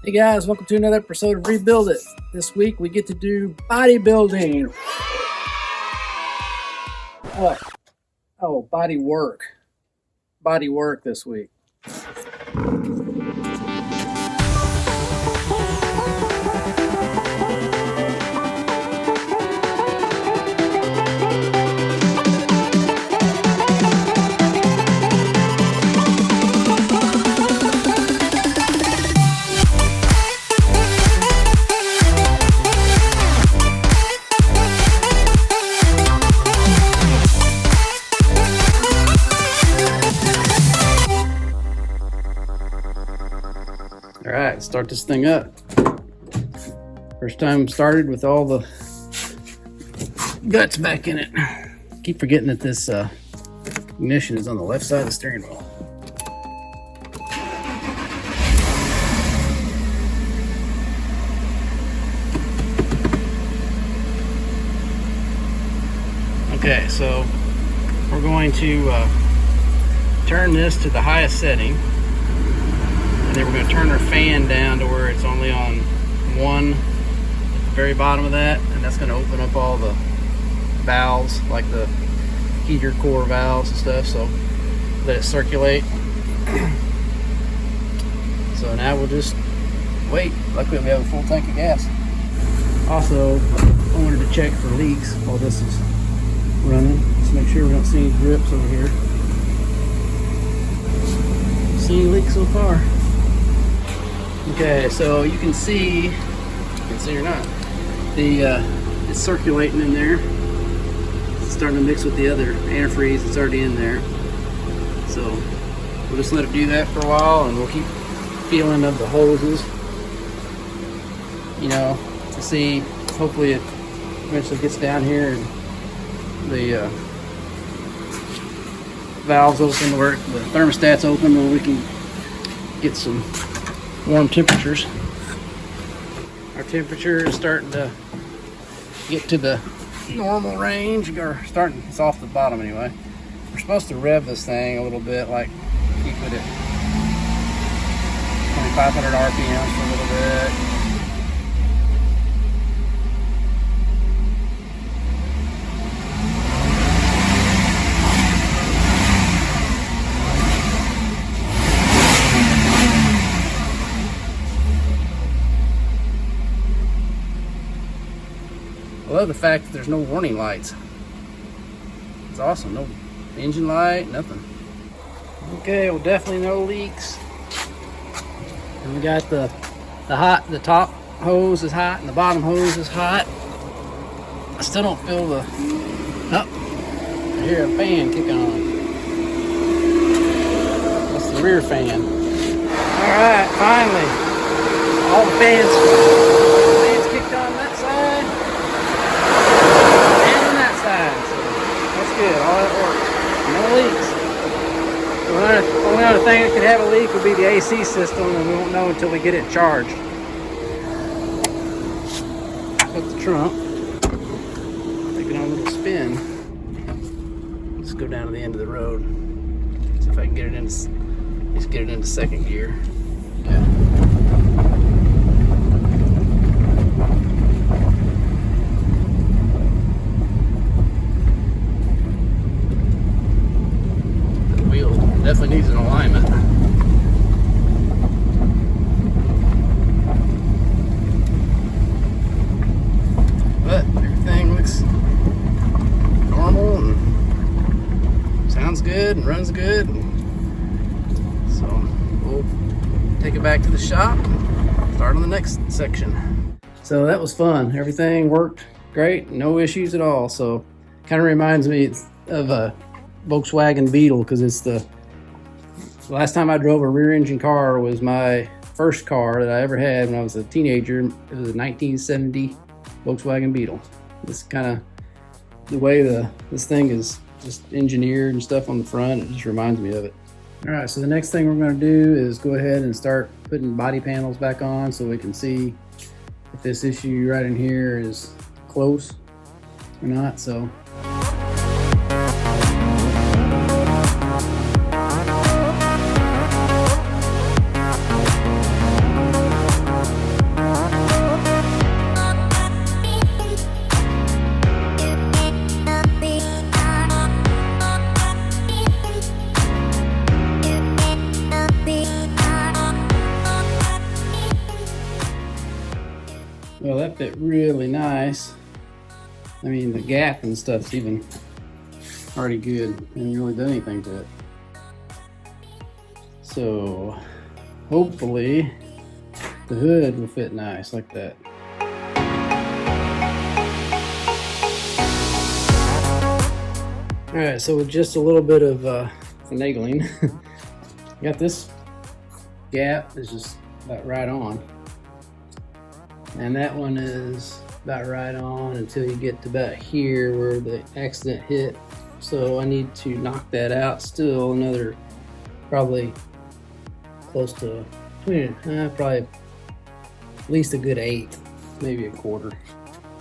Hey guys, welcome to another episode of Rebuild It. This week we get to do bodybuilding. Body work. Body work this week. All right, start this thing up. First time started with all the guts back in it. Keep forgetting that this ignition is on the left side of the steering wheel. Okay, so we're going to turn this to the highest setting. And then we're going to turn our fan down to where it's only on one at the very bottom of that, and that's going to open up all the valves, like the heater core valves and stuff, so let it circulate. So now we'll just wait. Luckily we have a full tank of gas. Also, I wanted to check for leaks while this is running. Just make sure we don't see any drips over here. See any leaks so far? Okay, so you can see or not, it's circulating in there. It's starting to mix with the other antifreeze that's already in there. So we'll just let it do that for a while, and we'll keep feeling of the hoses, you know, to see. Hopefully it eventually gets down here and the valves open, where the thermostat's open, where we can get some warm temperatures. Our temperature is starting to get to the normal range, or starting, it's off the bottom anyway. We're supposed to rev this thing a little bit, like keep it at 2,500 RPMs for a little bit. I love the fact that there's no warning lights. It's awesome. No engine light, nothing. Okay, well, definitely no leaks. And we got the top hose is hot and the bottom hose is hot. I still don't feel the, I hear a fan kicking on. That's the rear fan. All right, finally, all the fans kicked on that side. That's good, all that works. No leaks. The only other thing that could have a leak would be the AC system, and we won't know until we get it charged. Put the trunk, take it on a little spin. Let's go down to the end of the road. See if I can get it into, at least get it into second gear. Yeah. Definitely needs an alignment. But everything looks normal and sounds good and runs good. So we'll take it back to the shop and start on the next section. So that was fun. Everything worked great. No issues at all. So kind of reminds me of a Volkswagen Beetle, because it's the last time I drove a rear engine car was my first car that I ever had when I was a teenager. It was a 1970 Volkswagen Beetle. It's kind of the way this thing is just engineered and stuff on the front. It just reminds me of it. All right, so the next thing we're going to do is go ahead and start putting body panels back on so we can see if this issue right in here is close or not. So Well, that fit really nice. I mean, the gap and stuff's even already good. Haven't really done anything to it. So hopefully the hood will fit nice like that. All right, so with just a little bit of finagling, got this gap is just about right on. And that one is about right on until you get to about here where the accident hit. So I need to knock that out still another probably close to probably at least a good 1/8, maybe a 1/4.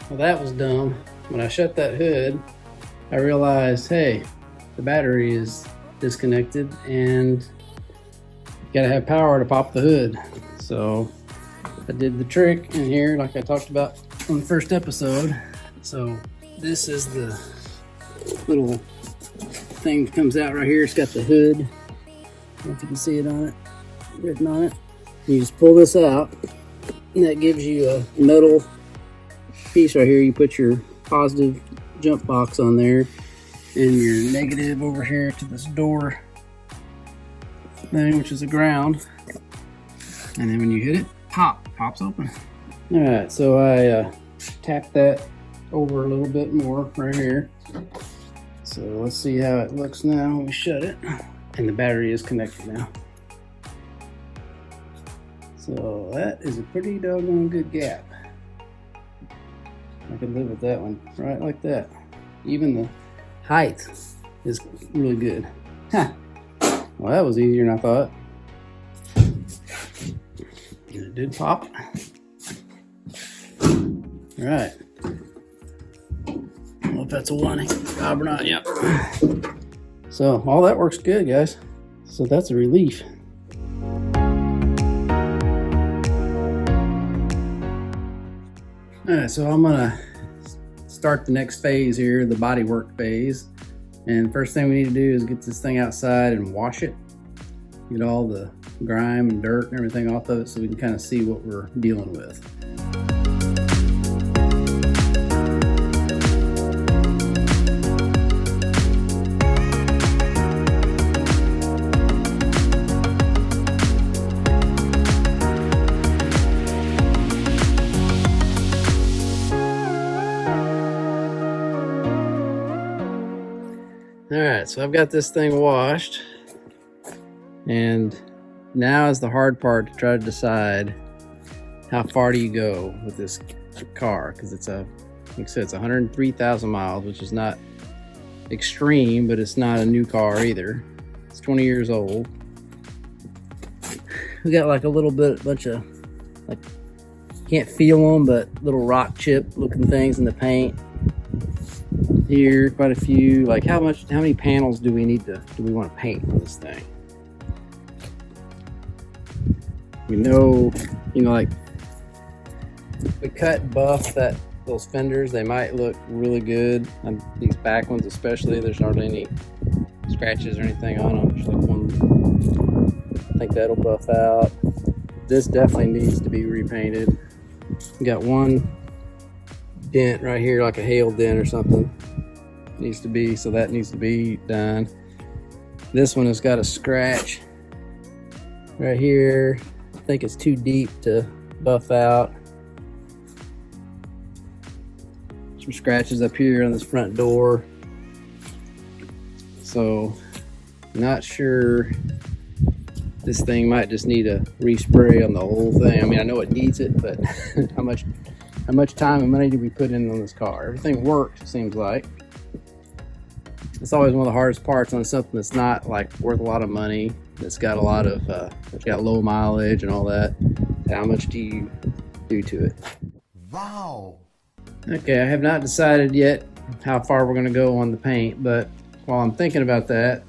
Well, that was dumb. When I shut that hood, I realized, hey, the battery is disconnected and you gotta have power to pop the hood. So I did the trick in here like I talked about on the first episode. So this is the little thing that comes out right here. It's got the hood. I don't know if you can see it on it, written on it. You just pull this out and that gives you a metal piece right here. You put your positive jump box on there and your negative over here to this door thing, which is a ground. And then when you hit it, pops open. All right, so I tapped that over a little bit more right here. So let's see how it looks now when we shut it. And the battery is connected now. So that is a pretty doggone good gap. I could live with that one, right like that. Even the height is really good. Huh. Well, that was easier than I thought. And it did pop. All right. I don't know if that's a warning job or not. Yep. So all that works good, guys. So that's a relief. All right, so I'm gonna start the next phase here, the body work phase. And first thing we need to do is get this thing outside and wash it. Get all the grime and dirt and everything off of it so we can kind of see what we're dealing with. All right, so I've got this thing washed, and now is the hard part to try to decide how far do you go with this car, because it's like I said, it's 103,000 miles, which is not extreme, but it's not a new car either. It's 20 years old. We got like a little bunch of like, can't feel them, but little rock chip looking things in the paint. Here, quite a few. Like how many panels do we want to paint on this thing? We know, like we cut and buff those fenders, they might look really good. On these back ones especially, there's hardly any scratches or anything on them. There's like one, I think that'll buff out. This definitely needs to be repainted. We got one dent right here, like a hail dent or something. Needs to be, so that needs to be done. This one has got a scratch right here. I think it's too deep to buff out. Some scratches up here on this front door. So not sure, this thing might just need a respray on the whole thing. I mean, I know it needs it, but how much time and money do we put in on this car? Everything works, it seems like. It's always one of the hardest parts on something that's not like worth a lot of money. It's got a lot of, it's got low mileage and all that. How much do you do to it? Wow. Okay, I have not decided yet how far we're gonna go on the paint, but while I'm thinking about that,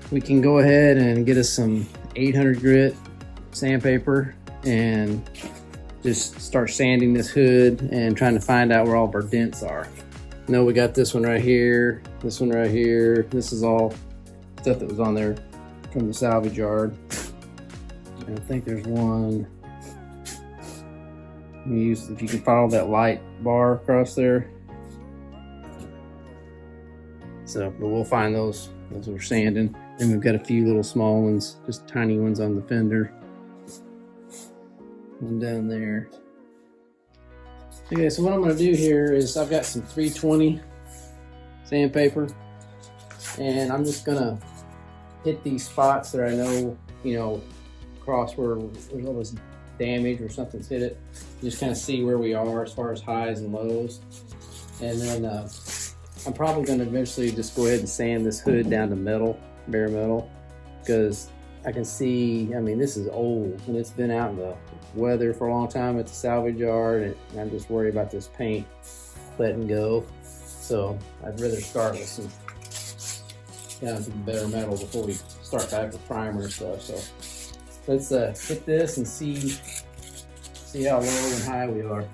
we can go ahead and get us some 800 grit sandpaper and just start sanding this hood and trying to find out where all of our dents are. No, we got this one right here, this one right here. This is all stuff that was on there from the salvage yard. And I think there's one Use, if you can follow that light bar across there. So, but we'll find those as we're sanding. And we've got a few little small ones, just tiny ones on the fender. One down there. Okay, so what I'm gonna do here is I've got some 320 sandpaper, and I'm just gonna hit these spots that I know, you know, across where there's all this damage or something's hit it. Just kind of see where we are as far as highs and lows. And then I'm probably gonna eventually just go ahead and sand this hood down to metal, bare metal, because I can see, I mean, this is old and it's been out in the weather for a long time at the salvage yard, and I'm just worried about this paint letting go. So I'd rather start with some better metal before we start back with primer and stuff. So let's hit this and see how low and high we are.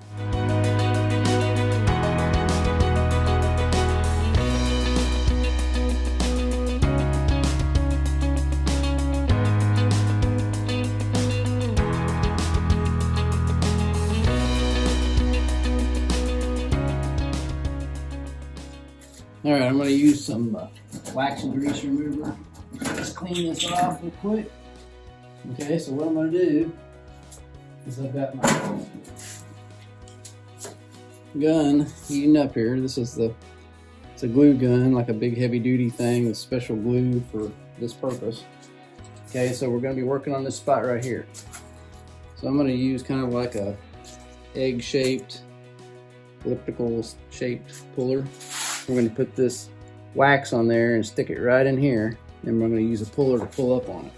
All right, I'm going to use some wax and grease remover. Just clean this off real quick. Okay, so what I'm going to do is I've got my gun heating up here. This is it's a glue gun, like a big heavy duty thing with special glue for this purpose. Okay, so we're going to be working on this spot right here. So I'm going to use kind of like a egg-shaped, elliptical-shaped puller. We're going to put this wax on there and stick it right in here, and we're going to use a puller to pull up on it.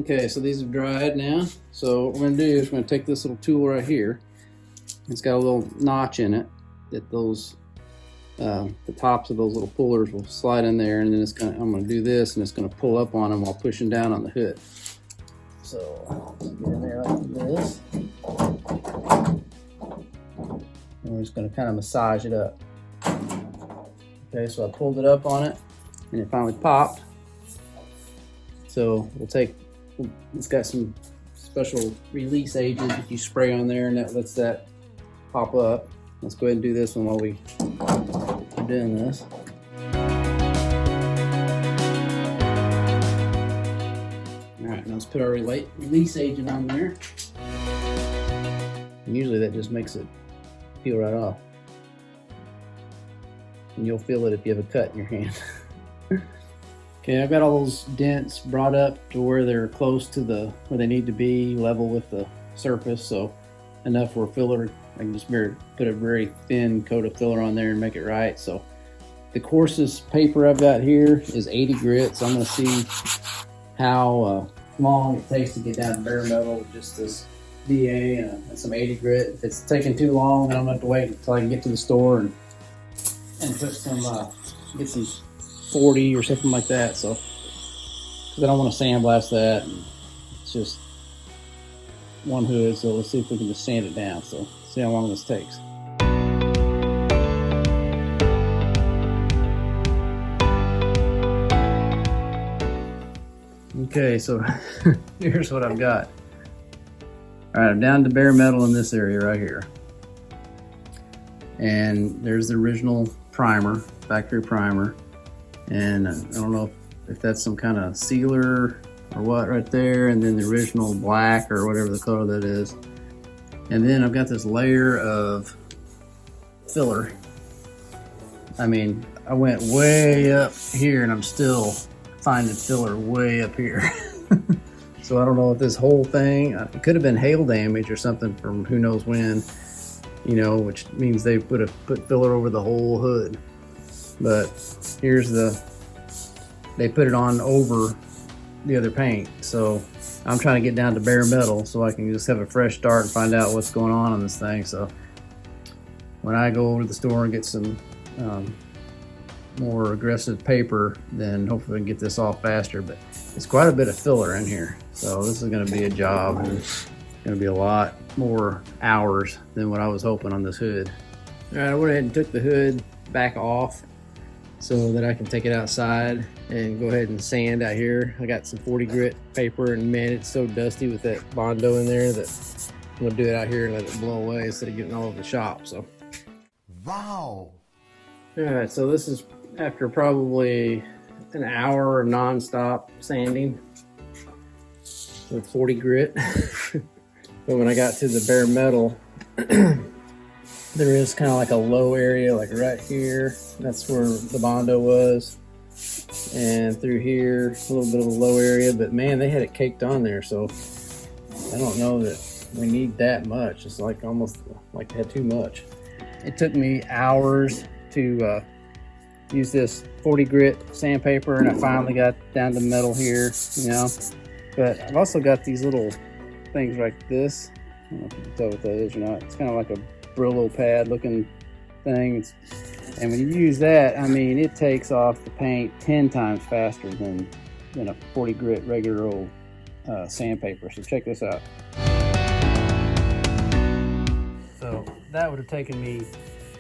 Okay, so these have dried now. So what we're going to do is we're going to take this little tool right here. It's got a little notch in it that those the tops of those little pullers will slide in there, and then I'm going to do this, and it's going to pull up on them while pushing down on the hood. So get in there like this, and we're just going to kind of massage it up. Okay, so I pulled it up on it, and it finally popped. So it's got some special release agent that you spray on there, and that lets that pop up. Let's go ahead and do this one while we're doing this. All right, now let's put our release agent on there. And usually that just makes it peel right off. And you'll feel it if you have a cut in your hand. Okay, I've got all those dents brought up to where they're close to where they need to be, level with the surface, so enough for a filler. I can just put a very thin coat of filler on there and make it right. So the coarsest paper I've got here is 80 grit, so I'm going to see how long it takes to get down to bare metal with just this DA and some 80 grit. If it's taking too long, then I'm going to have to wait until I can get to the store and put some, get some 40 or something like that. So, because I don't want to sandblast that. It's just one hood, so let's see if we can just sand it down. So, see how long this takes. Okay, so here's what I've got. All right, I'm down to bare metal in this area right here. And there's the original primer, factory primer. And I don't know if that's some kind of sealer or what right there. And then the original black or whatever the color that is. And then I've got this layer of filler. I mean, I went way up here and I'm still finding filler way up here. So I don't know if this whole thing, it could have been hail damage or something from who knows when, you know, which means they would have put filler over the whole hood. But here's they put it on over the other paint. So I'm trying to get down to bare metal so I can just have a fresh start and find out what's going on this thing. So when I go over to the store and get some more aggressive paper, then hopefully we can get this off faster. But it's quite a bit of filler in here. So this is going to be a job, and it's going to be a lot more hours than what I was hoping on this hood. All right, I went ahead and took the hood back off so that I can take it outside and go ahead and sand out here. I got some 40 grit paper, and man, it's so dusty with that Bondo in there that I'm gonna do it out here and let it blow away instead of getting all over the shop. So, wow. All right, so this is after probably an hour of non-stop sanding with 40 grit. But when I got to the bare metal, there is kind of like a low area, like right here. That's where the Bondo was. And through here, a little bit of a low area, but man, they had it caked on there. So I don't know that we need that much. It's like almost like they had too much. It took me hours to use this 40 grit sandpaper, and I finally got down to metal here, you know. But I've also got these little things like this. I don't know if you can tell what that is or not. It's kind of like a Brillo pad looking thing. And when you use that, I mean, it takes off the paint 10 times faster than a 40 grit regular old sandpaper. So check this out. So that would have taken me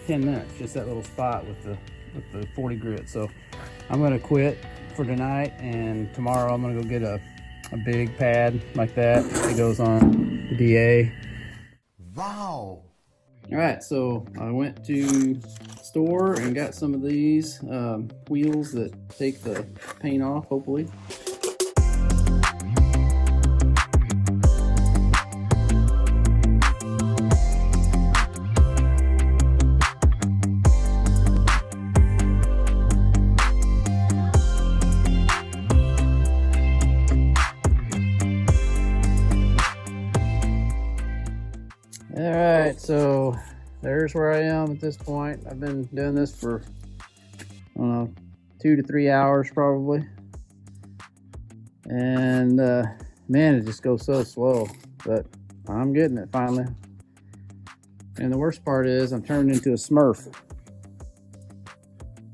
10 minutes, just that little spot with the 40 grit. So I'm gonna quit for tonight, and tomorrow I'm gonna go get a big pad like that. It goes on the DA. Wow. All right, so I went to store and got some of these wheels that take the paint off, hopefully. All right, so there's where I am at this point. I've been doing this for, I don't know, 2 to 3 hours probably. And man, it just goes so slow, but I'm getting it finally. And the worst part is I'm turning into a Smurf.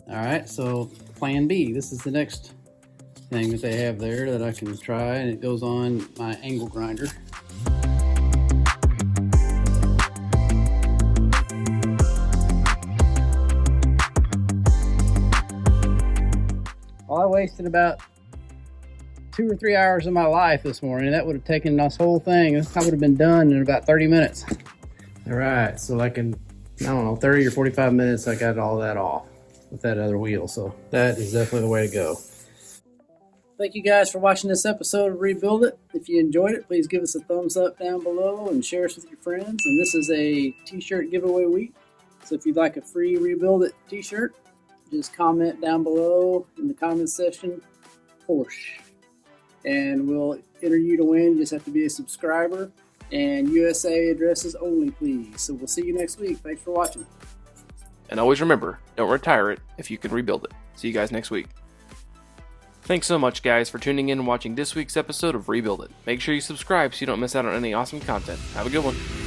All right, so plan B. This is the next thing that they have there that I can try, and it goes on my angle grinder. Well, I wasted about 2 or 3 hours of my life this morning. That would have taken this whole thing. I would have been done in about 30 minutes. All right, so like in, I don't know, 30 or 45 minutes, I got all that off with that other wheel. So that is definitely the way to go. Thank you guys for watching this episode of Rebuild It. If you enjoyed it, please give us a thumbs up down below and share us with your friends. And this is a t-shirt giveaway week. So if you'd like a free Rebuild It t-shirt, just comment down below in the comments section, Porsche, and we'll enter you to win. You just have to be a subscriber, and USA addresses only, please. So we'll see you next week. Thanks for watching. And always remember, don't retire it if you can rebuild it. See you guys next week. Thanks so much, guys, for tuning in and watching this week's episode of Rebuild It. Make sure you subscribe so you don't miss out on any awesome content. Have a good one.